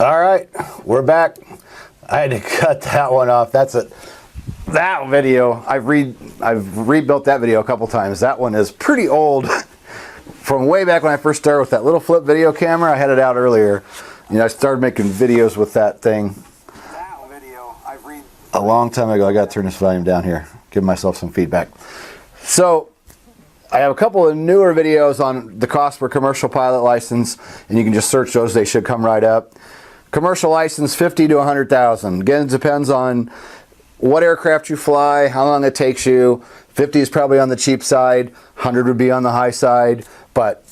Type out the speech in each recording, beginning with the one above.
All right, we're back. I had to cut that one off. That video, I've rebuilt that video a couple times. That one is pretty old from way back when I first started with that little flip video camera. I had it out earlier. You know, I started making videos with that thing a long time ago. I got to turn this volume down here, give myself some feedback. So I have a couple of newer videos on the cost for commercial pilot license, and you can just search those. They should come right up. Commercial license, $50,000 to $100,000. Again, it depends on what aircraft you fly, how long it takes you. 50 is probably on the cheap side, 100 would be on the high side. But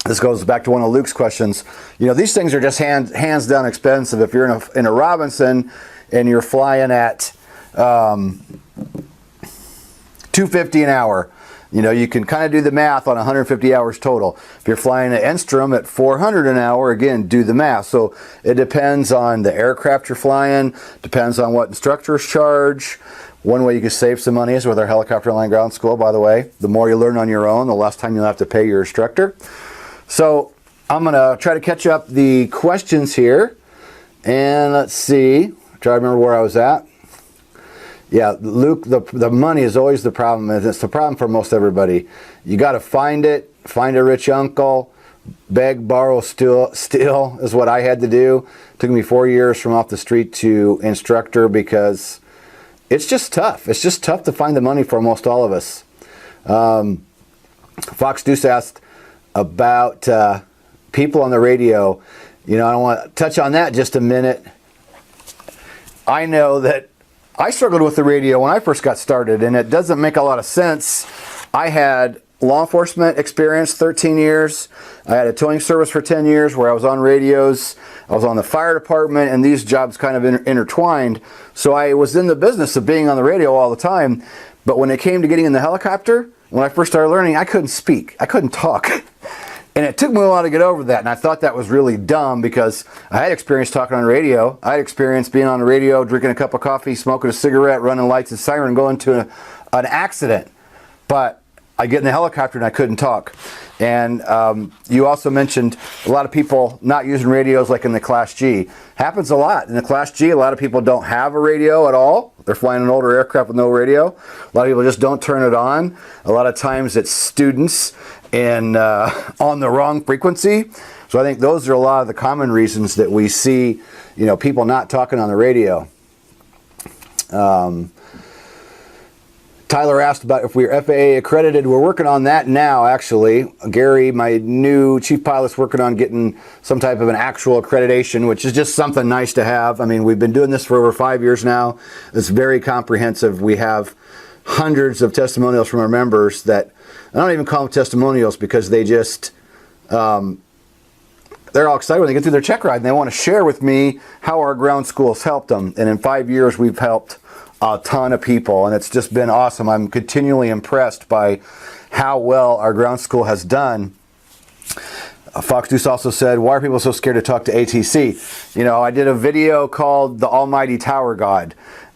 this goes back to one of Luke's questions. You know, these things are just hands down expensive. If you're in a Robinson and you're flying at $250 an hour, you know, you can kind of do the math on 150 hours total. If you're flying at Enstrom at 400 an hour, again, do the math. So it depends on the aircraft you're flying, depends on what instructors charge. One way you can save some money is with our Helicopter Line Ground School, by the way. The more you learn on your own, the less time you'll have to pay your instructor. So I'm going to try to catch up the questions here. And let's see, try to remember where I was at. Yeah, Luke, the money is always the problem, and it's the problem for most everybody. You got to find it, find a rich uncle, beg, borrow, steal is what I had to do. It took me 4 years from off the street to instructor because it's just tough. It's just tough to find the money for almost all of us. Fox Deuce asked about people on the radio. You know, I want to touch on that just a minute. I know that I struggled with the radio when I first got started, and it doesn't make a lot of sense. I had law enforcement experience, 13 years. I had a towing service for 10 years where I was on radios. I was on the fire department, and these jobs kind of intertwined. So I was in the business of being on the radio all the time. But when it came to getting in the helicopter, when I first started learning, I couldn't speak. I couldn't talk. And it took me a while to get over that, and I thought that was really dumb because I had experience talking on radio. I had experience being on the radio, drinking a cup of coffee, smoking a cigarette, running lights and siren, going to an accident. But I get in the helicopter and I couldn't talk. And you also mentioned a lot of people not using radios like in the Class G. Happens a lot. In the Class G, a lot of people don't have a radio at all. They're flying an older aircraft with no radio. A lot of people just don't turn it on. A lot of times it's students and on the wrong frequency. So I think those are a lot of the common reasons that we see, you know, people not talking on the radio. Tyler asked about if we're FAA accredited. We're working on that now, actually. Gary, my new chief pilot's working on getting some type of an actual accreditation, which is just something nice to have. I mean, we've been doing this for over 5 years now. It's very comprehensive. We have hundreds of testimonials from our members that, I don't even call them testimonials because they just, they're all excited when they get through their check ride and they want to share with me how our ground school's helped them. And in 5 years, we've helped a ton of people, and it's just been awesome. I'm continually impressed by how well our ground school has done. Fox Deuce also said, why are people so scared to talk to ATC? You know, I did a video called The Almighty Tower God,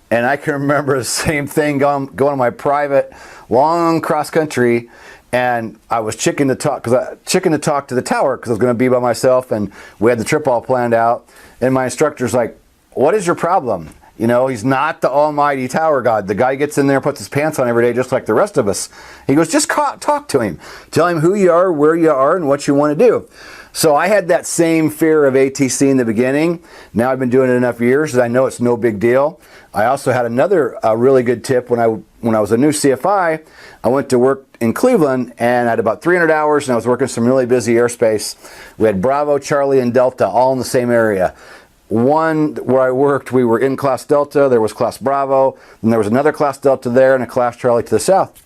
and I can remember the same thing going to my private long cross country, and I was chicken to talk to the tower because I was going to be by myself, and we had the trip all planned out, and my instructor's like, what is your problem? You know, he's not the almighty tower god. The guy gets in there, puts his pants on every day just like the rest of us. He goes, just talk to him. Tell him who you are, where you are, and what you want to do. So I had that same fear of ATC in the beginning. Now I've been doing it enough years that I know it's no big deal. I also had another really good tip when I was a new CFI. I went to work in Cleveland and I had about 300 hours and I was working some really busy airspace. We had Bravo, Charlie, and Delta all in the same area. One where I worked, we were in Class Delta, there was Class Bravo, and there was another Class Delta there and a Class Charlie to the south.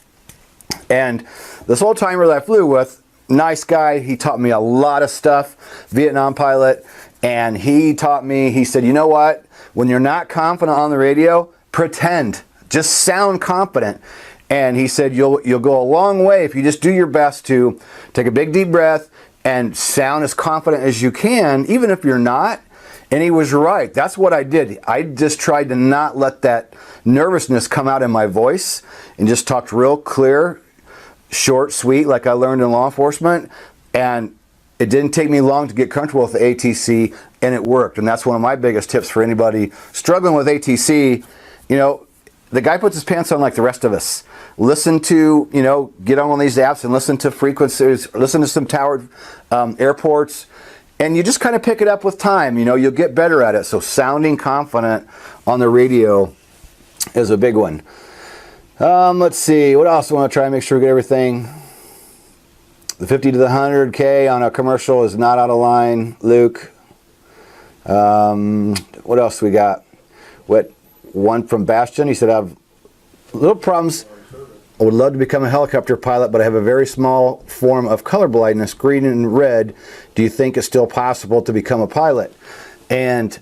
And this old timer that I flew with, nice guy, he taught me a lot of stuff, Vietnam pilot, and he taught me, he said, you know what, when you're not confident on the radio, pretend, just sound confident. And he said, you'll go a long way if you just do your best to take a big deep breath and sound as confident as you can, even if you're not. And he was right. That's what I did. I just tried to not let that nervousness come out in my voice and just talked real clear, short, sweet, like I learned in law enforcement. And it didn't take me long to get comfortable with the ATC. and it worked. And that's one of my biggest tips for anybody struggling with ATC. You know, the guy puts his pants on like the rest of us. Listen to, you know, get on one of these apps and listen to frequencies, listen to some towered airports, and you just kind of pick it up with time. You know, you'll get better at it. So sounding confident on the radio is a big one. Let's see, what else I want to try and make sure we get everything. The 50 to the 100K on a commercial is not out of line, Luke. What else we got? One from Bastion, he said, I have little problems. I would love to become a helicopter pilot, but I have a very small form of color blindness, green and red. Do you think it's still possible to become a pilot? And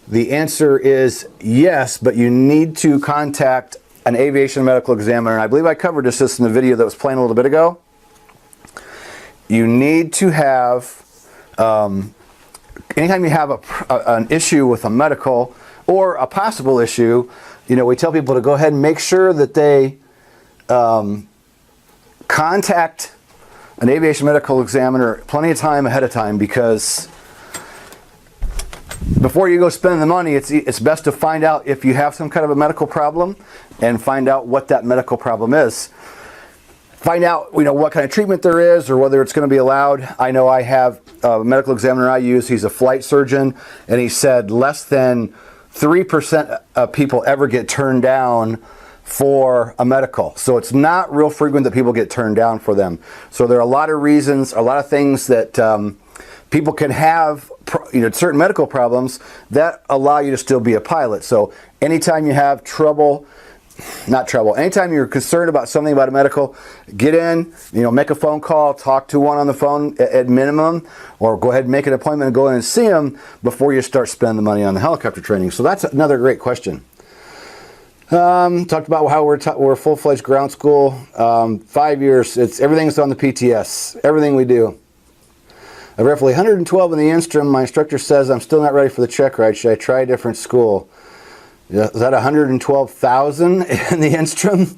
the answer is yes, but you need to contact an aviation medical examiner. And I believe I covered this in the video that was playing a little bit ago. You need to have, anytime you have an issue with a medical or a possible issue, you know, we tell people to go ahead and make sure that they contact an aviation medical examiner plenty of time ahead of time, because before you go spend the money, it's best to find out if you have some kind of a medical problem and find out what that medical problem is. Find out, you know, what kind of treatment there is or whether it's going to be allowed. I know I have a medical examiner I use. He's a flight surgeon, and he said less than 3% of people ever get turned down for a medical. So it's not real frequent that people get turned down for them. So there are a lot of reasons, a lot of things that people can have, you know, certain medical problems that allow you to still be a pilot. So anytime you have anytime you're concerned about something about a medical, get in, you know, make a phone call, talk to one on the phone at minimum, or go ahead and make an appointment and go in and see them before you start spending the money on the helicopter training. So that's another great question. Talked about how we're full-fledged ground school, 5 years. Everything's on the PTS, everything we do. I'm roughly 112 in the Instrum. My instructor says I'm still not ready for the Check-Ride. Should I try a different school? Is that 112,000 in the Instrum,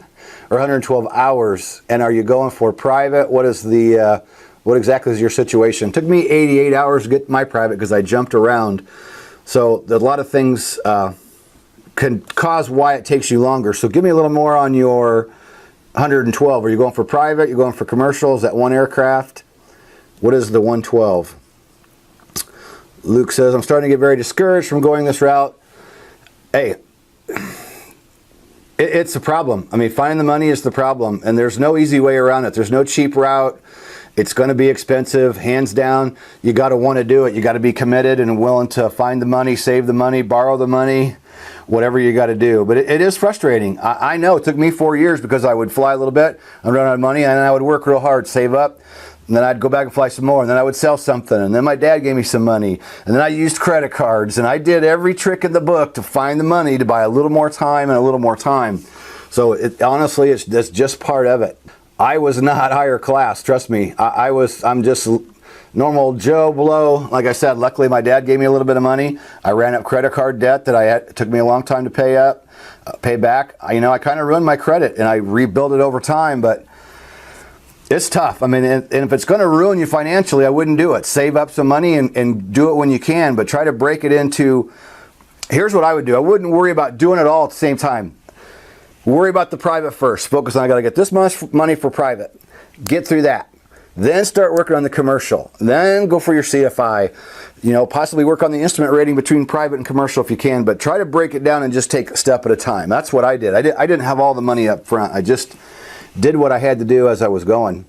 or 112 hours? And are you going for private? What exactly is your situation? It took me 88 hours to get my private because I jumped around. So a lot of things can cause why it takes you longer. So give me a little more on your 112. Are you going for private? You're going for commercial? Is that one aircraft? What is the 112? Luke says, I'm starting to get very discouraged from going this route. Hey, it's a problem. I mean, finding the money is the problem, and there's no easy way around it. There's no cheap route. It's going to be expensive, hands down. You got to want to do it. You got to be committed and willing to find the money, save the money, borrow the money, whatever you got to do. But it is frustrating. I know it took me 4 years because I would fly a little bit, I'd run out of money, and I would work real hard, save up. And then I'd go back and fly some more, and then I would sell something, and then my dad gave me some money, and then I used credit cards, and I did every trick in the book to find the money to buy a little more time and a little more time. So honestly, it's just part of it. I was not higher class, trust me. I'm just normal Joe Blow. Like I said, luckily my dad gave me a little bit of money. I ran up credit card debt that it took me a long time to pay back. You know, I kind of ruined my credit, and I rebuilt it over time, but it's tough. I mean, and if it's going to ruin you financially, I wouldn't do it. Save up some money and do it when you can, but try to break it into, here's what I would do. I wouldn't worry about doing it all at the same time. Worry about the private first. Focus on, I got to get this much money for private. Get through that. Then start working on the commercial. Then go for your CFI. You know, possibly work on the instrument rating between private and commercial if you can, but try to break it down and just take a step at a time. That's what I did. I didn't have all the money up front. I just did what I had to do as I was going.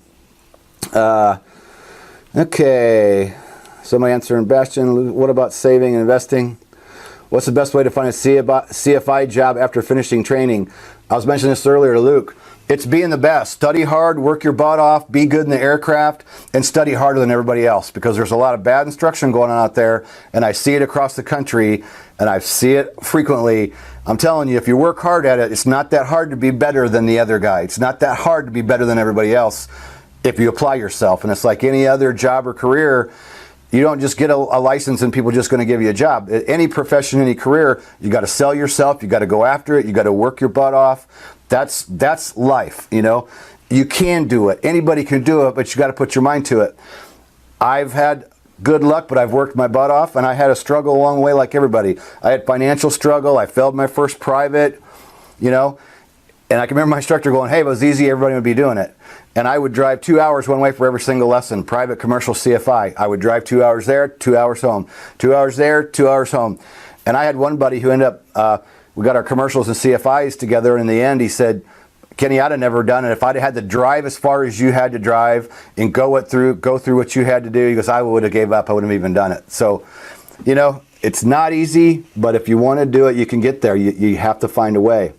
Okay, somebody answering Bastion, what about saving and investing? What's the best way to find a CFI job after finishing training? I was mentioning this earlier to Luke. It's being the best. Study hard, work your butt off, be good in the aircraft, and study harder than everybody else, because there's a lot of bad instruction going on out there, and I see it across the country, and I see it frequently. I'm telling you, if you work hard at it, it's not that hard to be better than the other guy. It's not that hard to be better than everybody else if you apply yourself. And it's like any other job or career. You don't just get a license and people are just going to give you a job. Any profession, any career, you got to sell yourself. You got to go after it. You got to work your butt off. That's life, you know. You can do it. Anybody can do it, but you got to put your mind to it. I've had good luck, but I've worked my butt off, and I had a struggle along the way like everybody. I had financial struggle. I failed my first private, you know, and I can remember my instructor going, hey, if it was easy, everybody would be doing it. And I would drive 2 hours one way for every single lesson, private, commercial, CFI. I would drive 2 hours there, 2 hours home, 2 hours there, 2 hours home. And I had one buddy who ended up, we got our commercials and CFIs together, and in the end he said, Kenny, I'd have never done it. If I'd had to drive as far as you had to drive and go through what you had to do, he goes, I would have gave up. I wouldn't have even done it. So, you know, it's not easy, but if you want to do it, you can get there. You have to find a way.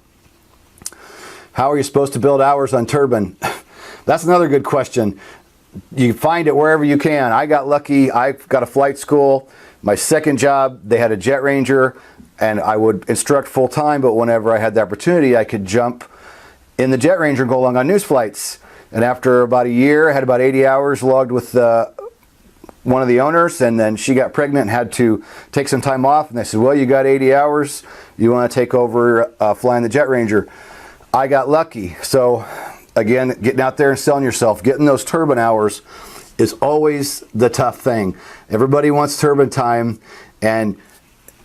How are you supposed to build hours on turbine? That's another good question. You find it wherever you can. I got lucky. I got a flight school. My second job, they had a jet ranger, and I would instruct full time, but whenever I had the opportunity, I could jump in the jet ranger and go along on news flights. And after about a year, I had about 80 hours logged with one of the owners, and then she got pregnant and had to take some time off, and they said, well, you got 80 hours, you want to take over flying the jet ranger. I got lucky. So again, getting out there and selling yourself, getting those turbine hours is always the tough thing. Everybody wants turbine time, and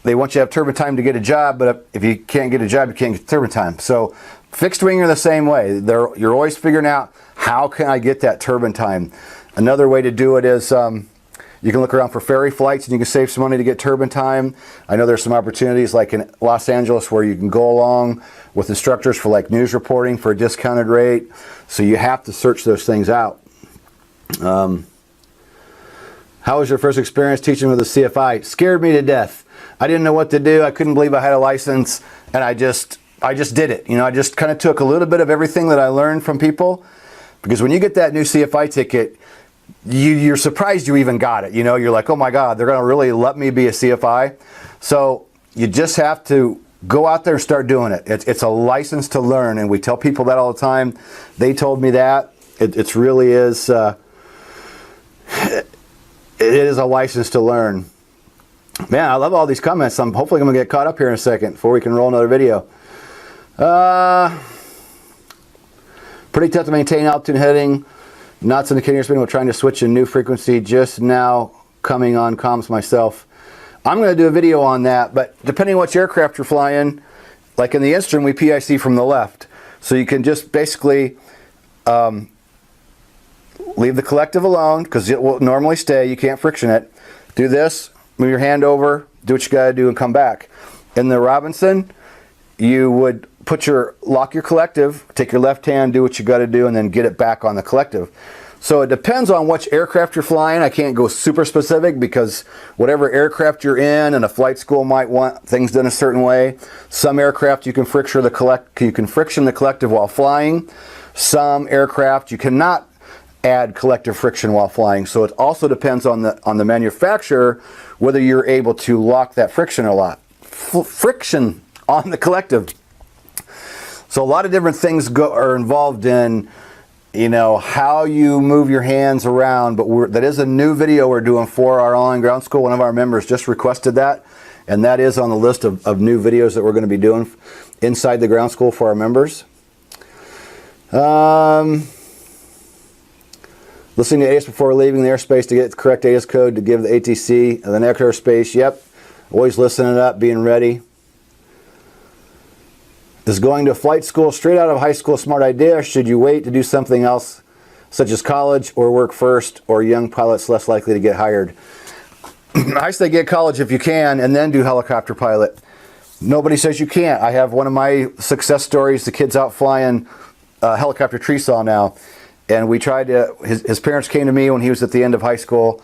they want you to have turbine time to get a job, but if you can't get a job, you can't get turbine time. So fixed wing are the same way. You're always figuring out, how can I get that turbine time? Another way to do it is you can look around for ferry flights, and you can save some money to get turbine time. I know there's some opportunities like in Los Angeles where you can go along with instructors for like news reporting for a discounted rate. So you have to search those things out. How was your first experience teaching with a CFI? Scared me to death. I didn't know what to do. I couldn't believe I had a license, and I just did it. You know, I just kind of took a little bit of everything that I learned from people, because when you get that new CFI ticket, you're surprised you even got it. You know, you're like, oh my God, they're going to really let me be a CFI. So you just have to go out there and start doing it. It's a license to learn, and we tell people that all the time. They told me that. It really is. It is a license to learn. Man, I love all these comments. I'm hopefully going to get caught up here in a second before we can roll another video. Pretty tough to maintain altitude heading. Knots in the continuous spin while trying to switch a new frequency. Just now coming on comms myself. I'm going to do a video on that, but depending on which aircraft you're flying, like in the Instron, we PIC from the left. So you can just basically leave the collective alone, because it will normally stay. You can't friction it. Do this, move your hand over, do what you got to do, and come back. In the Robinson, you would lock your collective, take your left hand, do what you got to do, and then get it back on the collective. So it depends on which aircraft you're flying. I can't go super specific, because whatever aircraft you're in, and a flight school might want things done a certain way. Some aircraft you can friction the collective while flying. Some aircraft you cannot add collective friction while flying. So it also depends on the manufacturer whether you're able to lock that friction or not. Friction on the collective. So a lot of different things are involved in, you know, how you move your hands around. But that is a new video we're doing for our online ground school. One of our members just requested that, and that is on the list of new videos that we're going to be doing inside the ground school for our members. Listening to ATIS before leaving the airspace to get the correct ATIS code to give the ATC the next airspace. Yep, always listening up, being ready. Is going to flight school straight out of high school a smart idea, or should you wait to do something else, such as college, or work first, or young pilots less likely to get hired? I say get college if you can, and then do helicopter pilot. Nobody says you can't. I have one of my success stories. The kid's out flying helicopter tree saw now, and we tried to. His parents came to me when he was at the end of high school,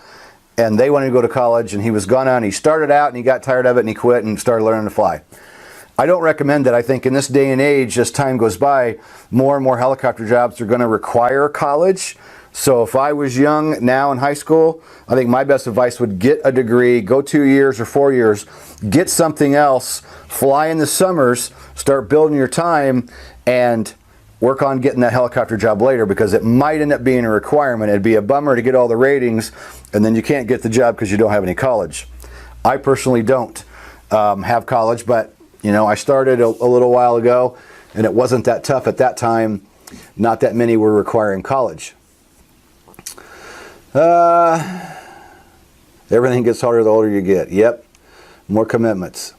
and they wanted to go to college, and he was gonna. And he started out, and he got tired of it, and he quit and started learning to fly. I don't recommend it. I think in this day and age, as time goes by, more and more helicopter jobs are going to require college. So if I was young now in high school, I think my best advice would get a degree, go 2 years or 4 years, get something else, fly in the summers, start building your time, and work on getting that helicopter job later, because it might end up being a requirement. It'd be a bummer to get all the ratings and then you can't get the job because you don't have any college. I personally don't have college, but you know, I started a little while ago, and it wasn't that tough at that time. Not that many were requiring college. Everything gets harder the older you get. Yep, more commitments.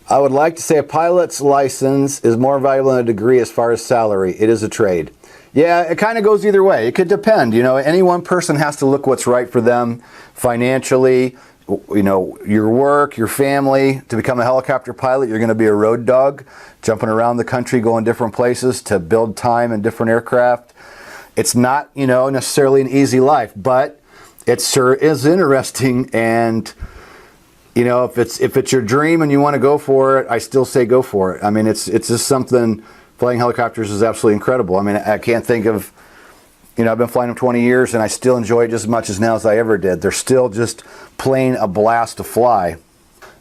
I would like to say a pilot's license is more valuable than a degree as far as salary. It is a trade. Yeah, it kind of goes either way. It could depend. You know, any one person has to look what's right for them financially, you know, your work, your family. To become a helicopter pilot, you're going to be a road dog, jumping around the country, going different places to build time in different aircraft. It's not, you know, necessarily an easy life, but it sure is interesting. And you know, if it's your dream and you want to go for it, I still say go for it. I mean, it's just something. Flying helicopters is absolutely incredible. I mean, I can't think of, you know, I've been flying them 20 years and I still enjoy it just as much as now as I ever did. They're still just plain a blast to fly.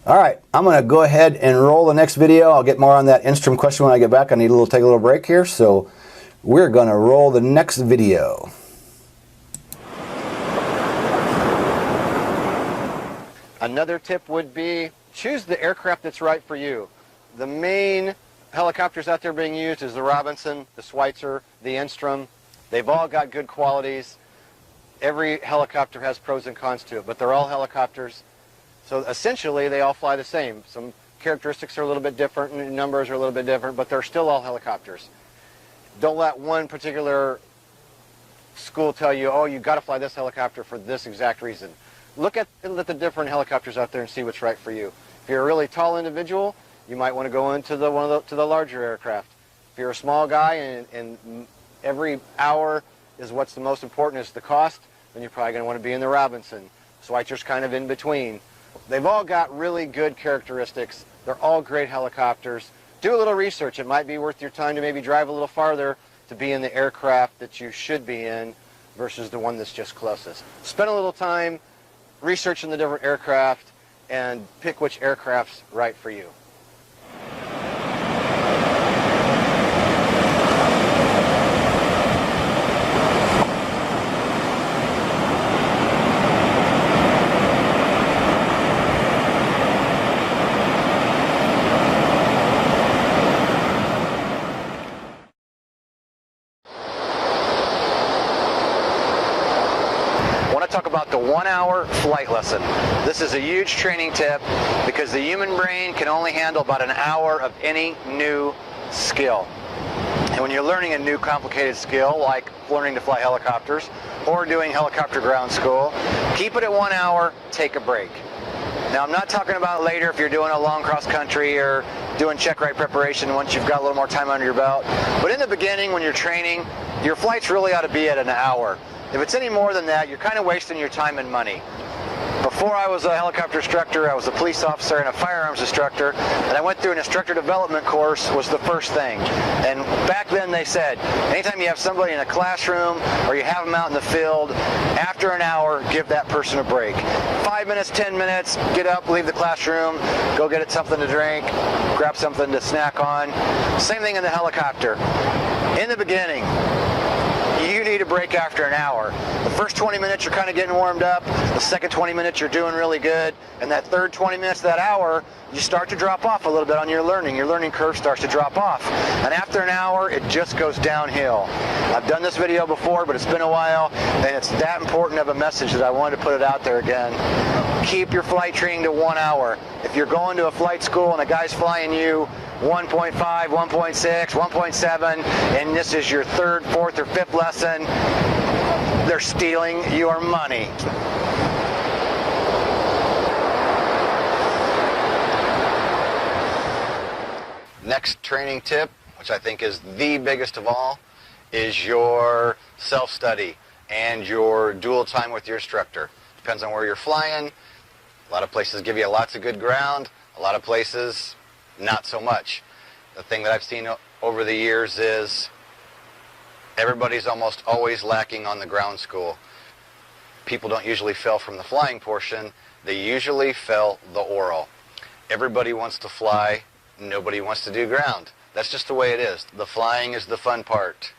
All right, I'm going to go ahead and roll the next video. I'll get more on that instrument question when I get back. I need to take a little break here, so we're going to roll the next video. Another tip would be choose the aircraft that's right for you. The main helicopters out there being used is the Robinson, the Schweitzer, the Instrum. They've all got good qualities. Every helicopter has pros and cons to it, but they're all helicopters. So essentially they all fly the same. Some characteristics are a little bit different and numbers are a little bit different, but they're still all helicopters. Don't let one particular school tell you, oh, you've got to fly this helicopter for this exact reason. Look at the different helicopters out there and see what's right for you. If you're a really tall individual, you might want to go into the larger aircraft. If you're a small guy and every hour is what's the most important is the cost, then you're probably going to want to be in the Robinson. Schweitzer's kind of in between. They've all got really good characteristics. They're all great helicopters. Do a little research. It might be worth your time to maybe drive a little farther to be in the aircraft that you should be in versus the one that's just closest. Spend a little time researching the different aircraft and pick which aircraft's right for you. Talk about the 1 hour flight lesson. This is a huge training tip because the human brain can only handle about an hour of any new skill. And when you're learning a new complicated skill like learning to fly helicopters or doing helicopter ground school, keep it at 1 hour, take a break. Now I'm not talking about later if you're doing a long cross country or doing check-ride preparation once you've got a little more time under your belt. But in the beginning when you're training, your flights really ought to be at an hour. If it's any more than that, you're kind of wasting your time and money. Before I was a helicopter instructor, I was a police officer and a firearms instructor, and I went through an instructor development course was the first thing. And back then they said, anytime you have somebody in a classroom or you have them out in the field, after an hour, give that person a break. 5 minutes, 10 minutes, get up, leave the classroom, go get it something to drink, grab something to snack on. Same thing in the helicopter. In the beginning, you need a break after an hour. The first 20 minutes you're kind of getting warmed up, the second 20 minutes you're doing really good, and that third 20 minutes, that hour, you start to drop off a little bit on your learning curve starts to drop off. And after an hour, it just goes downhill. I've done this video before, but it's been a while, and it's that important of a message that I wanted to put it out there again. Keep your flight training to 1 hour. If you're going to a flight school and a guy's flying you 1.5, 1.6, 1.7, and this is your third, fourth, or fifth lesson, they're stealing your money. Next training tip, which I think is the biggest of all, is your self-study and your dual time with your instructor. Depends on where you're flying. A lot of places give you lots of good ground. A lot of places, not so much. The thing that I've seen over the years is everybody's almost always lacking on the ground school. People don't usually fail from the flying portion. They usually fail the oral. Everybody wants to fly. Nobody wants to do ground. That's just the way it is. The flying is the fun part.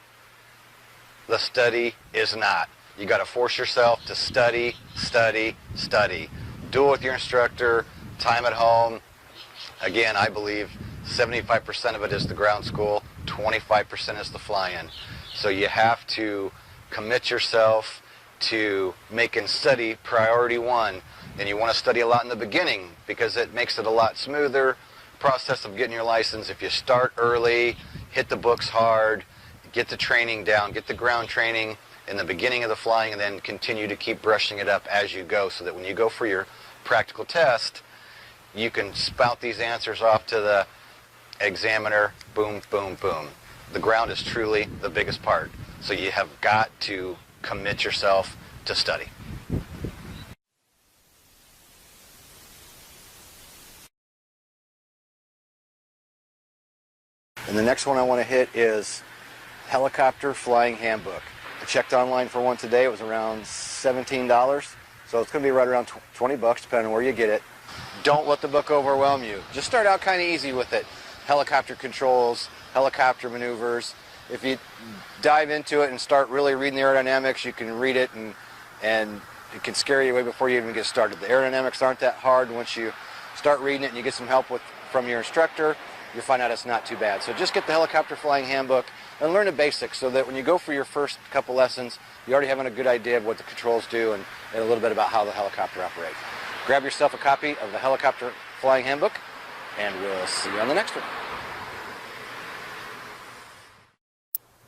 The study is not. You got to force yourself to study, study, study. Duel with your instructor, time at home. Again, I believe 75% of it is the ground school, 25% is the fly-in. So you have to commit yourself to making study priority one. And you want to study a lot in the beginning because it makes it a lot smoother process of getting your license if you start early, hit the books hard, get the training down, get the ground training in the beginning of the flying, and then continue to keep brushing it up as you go, so that when you go for your practical test, you can spout these answers off to the examiner, boom, boom, boom. The ground is truly the biggest part, so you have got to commit yourself to study. And the next one I want to hit is Helicopter Flying Handbook. I checked online for one today. It was around $17, so it's going to be right around 20 bucks, depending on where you get it. Don't let the book overwhelm you. Just start out kind of easy with it. Helicopter controls, helicopter maneuvers. If you dive into it and start really reading the aerodynamics, you can read it and it can scare you away before you even get started. The aerodynamics aren't that hard. Once you start reading it and you get some help from your instructor, you'll find out it's not too bad. So just get the Helicopter Flying Handbook and learn the basics, so that when you go for your first couple lessons, you already have a good idea of what the controls do and a little bit about how the helicopter operates. Grab yourself a copy of the Helicopter Flying Handbook, and we'll see you on the next one.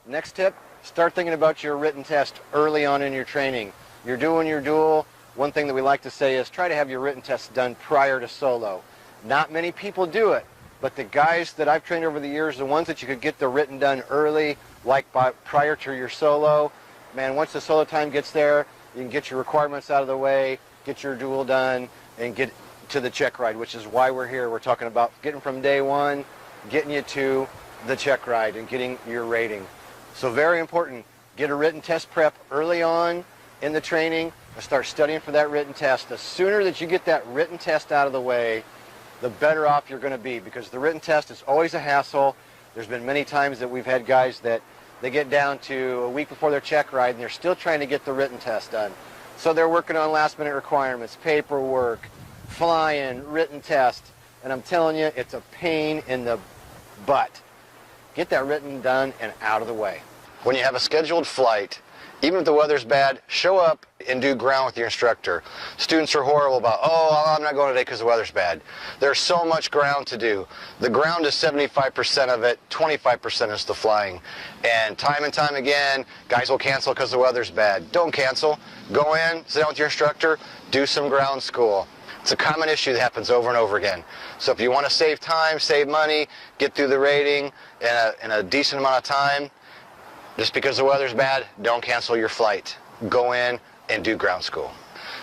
Next tip, start thinking about your written test early on in your training. You're doing your dual. One thing that we like to say is try to have your written test done prior to solo. Not many people do it, but the guys that I've trained over the years, the ones that you could get the written done early, like prior to your solo, man, once the solo time gets there, you can get your requirements out of the way, get your dual done, and get to the check ride, which is why we're here. We're talking about getting from day one, getting you to the check ride and getting your rating. So very important, get a written test prep early on in the training and start studying for that written test. The sooner that you get that written test out of the way, the better off you're going to be, because the written test is always a hassle. There's been many times that we've had guys that they get down to a week before their check ride and they're still trying to get the written test done. So they're working on last minute requirements, paperwork, flying, written test, and I'm telling you, it's a pain in the butt. Get that written done and out of the way. When you have a scheduled flight, even if the weather's bad, show up and do ground with your instructor. Students are horrible about, oh, I'm not going today because the weather's bad. There's so much ground to do. The ground is 75% of it, 25% is the flying. And time again, guys will cancel because the weather's bad. Don't cancel. Go in, sit down with your instructor, do some ground school. It's a common issue that happens over and over again. So if you want to save time, save money, get through the rating in a decent amount of time, just because the weather's bad, don't cancel your flight. Go in and do ground school.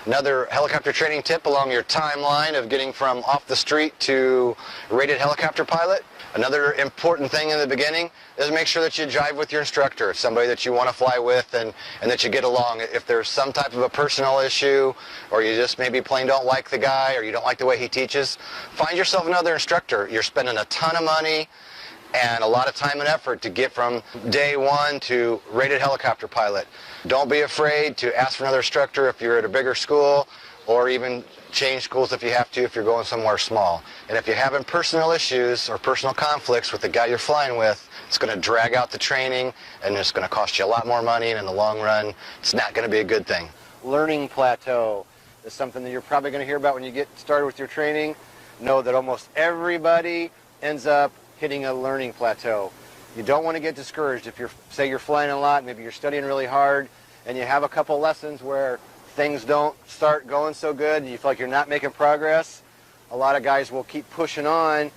Another helicopter training tip along your timeline of getting from off the street to rated helicopter pilot. Another important thing in the beginning is make sure that you jive with your instructor, somebody that you want to fly with and that you get along. If there's some type of a personal issue, or you just maybe plain don't like the guy, or you don't like the way he teaches, find yourself another instructor. You're spending a ton of money and a lot of time and effort to get from day one to rated helicopter pilot. Don't be afraid to ask for another instructor if you're at a bigger school, or even change schools if you have to, if you're going somewhere small. And if you're having personal issues or personal conflicts with the guy you're flying with, it's going to drag out the training and it's going to cost you a lot more money, and in the long run, it's not going to be a good thing. Learning plateau is something that you're probably going to hear about when you get started with your training. Know that almost everybody ends up hitting a learning plateau. You don't want to get discouraged if say you're flying a lot, maybe you're studying really hard, and you have a couple lessons where things don't start going so good and you feel like you're not making progress. A lot of guys will keep pushing on,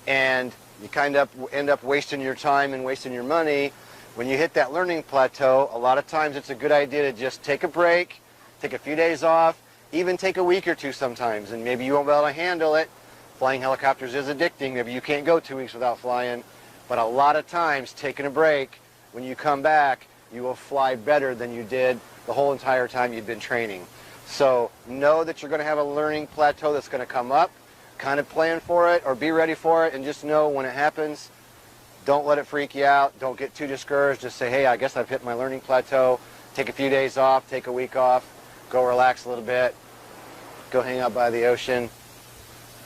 and you kind of end up wasting your time and wasting your money. When you hit that learning plateau, a lot of times it's a good idea to just take a break, take a few days off, even take a week or two sometimes, and maybe you won't be able to handle it. Flying helicopters is addicting. Maybe you can't go 2 weeks without flying, but a lot of times taking a break, when you come back, you will fly better than you did the whole entire time you've been training. So know that you're going to have a learning plateau that's going to come up. Kind of plan for it or be ready for it, and just know when it happens, don't let it freak you out. Don't get too discouraged. Just say, hey, I guess I've hit my learning plateau. Take a few days off, take a week off, go relax a little bit, go hang out by the ocean,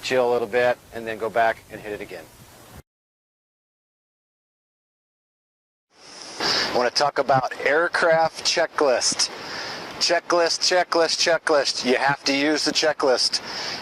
chill a little bit, and then go back and hit it again. I want to talk about aircraft checklist. Checklist, checklist, checklist. You have to use the checklist.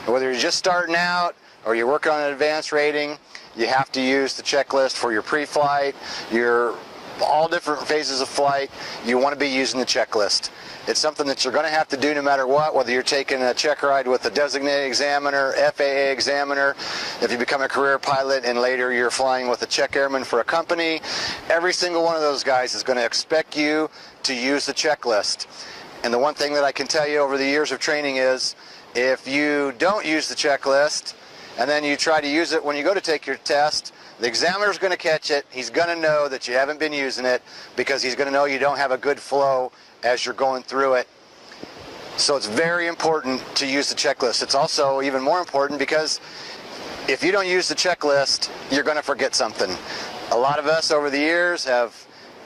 Whether you're just starting out or you're working on an advanced rating, you have to use the checklist for your pre-flight, your all different phases of flight. You want to be using the checklist. It's something that you're going to have to do no matter what, whether you're taking a check ride with a designated examiner, FAA examiner, if you become a career pilot and later you're flying with a check airman for a company. Every single one of those guys is going to expect you to use the checklist. And the one thing that I can tell you over the years of training is, if you don't use the checklist and then you try to use it when you go to take your test, the examiner's going to catch it. He's going to know that you haven't been using it because he's going to know you don't have a good flow as you're going through it. So it's very important to use the checklist. It's also even more important because if you don't use the checklist, you're going to forget something. A lot of us over the years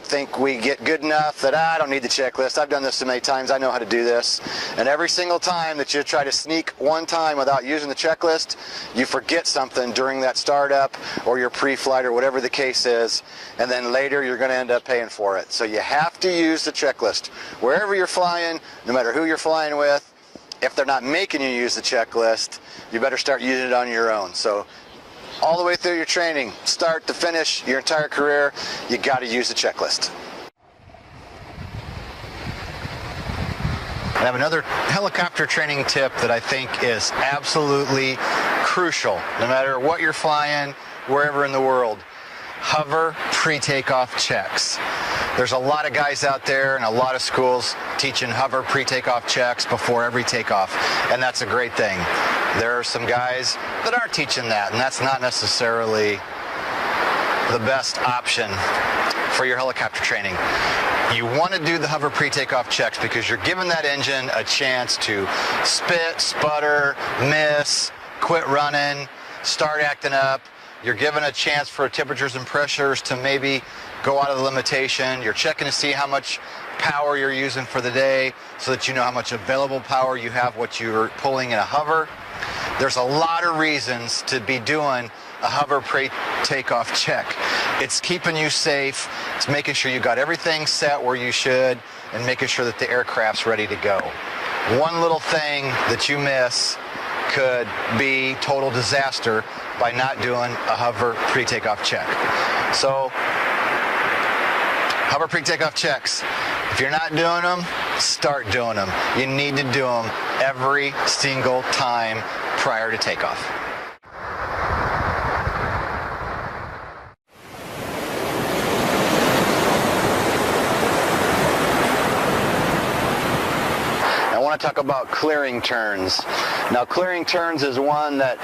think we get good enough that I don't need the checklist. I've done this so many times, I know how to do this. And every single time that you try to sneak one time without using the checklist, you forget something during that startup or your pre-flight or whatever the case is, and then later you're going to end up paying for it. So you have to use the checklist. Wherever you're flying, no matter who you're flying with, if they're not making you use the checklist, you better start using it on your own. So all the way through your training, start to finish, your entire career, you got to use the checklist. I have another helicopter training tip that I think is absolutely crucial, no matter what you're flying, wherever in the world. Hover pre-takeoff checks. There's a lot of guys out there and a lot of schools teaching hover pre-takeoff checks before every takeoff, and that's a great thing. There are some guys that aren't teaching that, and that's not necessarily the best option for your helicopter training. You want to do the hover pre-takeoff checks because you're giving that engine a chance to spit, sputter, miss, quit running, start acting up. You're given a chance for temperatures and pressures to maybe go out of the limitation. You're checking to see how much power you're using for the day so that you know how much available power you have, what you're pulling in a hover. There's a lot of reasons to be doing a hover pre-takeoff check. It's keeping you safe. It's making sure you got everything set where you should and making sure that the aircraft's ready to go. One little thing that you miss could be total disaster by not doing a hover pre-takeoff check. So, hover pre-takeoff checks. If you're not doing them, start doing them. You need to do them every single time prior to takeoff. I want to talk about clearing turns. Now, clearing turns is one that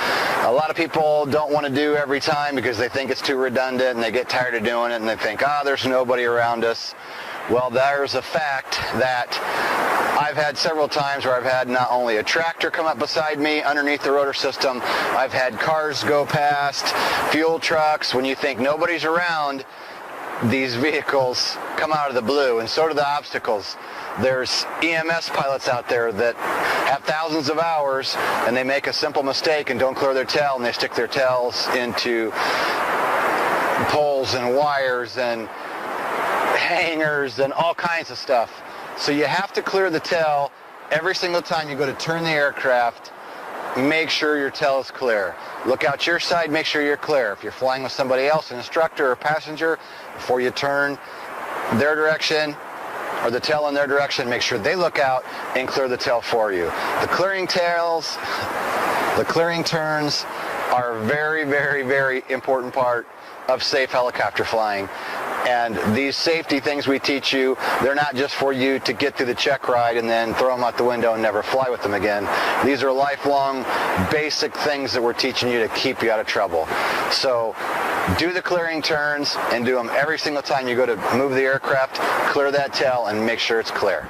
a lot of people don't want to do every time because they think it's too redundant and they get tired of doing it and they think, there's nobody around us. Well, there's a fact that I've had several times where I've had not only a tractor come up beside me underneath the rotor system, I've had cars go past, fuel trucks. When you think nobody's around, these vehicles come out of the blue, and so do the obstacles. There's EMS pilots out there that have thousands of hours and they make a simple mistake and don't clear their tail, and they stick their tails into poles and wires and hangers and all kinds of stuff. So you have to clear the tail every single time you go to turn the aircraft. Make sure your tail is clear. Look out your side, make sure you're clear. If you're flying with somebody else, an instructor or a passenger, before you turn their direction or the tail in their direction, make sure they look out and clear the tail for you. The clearing tails, the clearing turns are a very, very, very important part of safe helicopter flying. And these safety things we teach you, they're not just for you to get through the check ride and then throw them out the window and never fly with them again. These are lifelong basic things that we're teaching you to keep you out of trouble. So do the clearing turns and do them every single time you go to move the aircraft, clear that tail and make sure it's clear.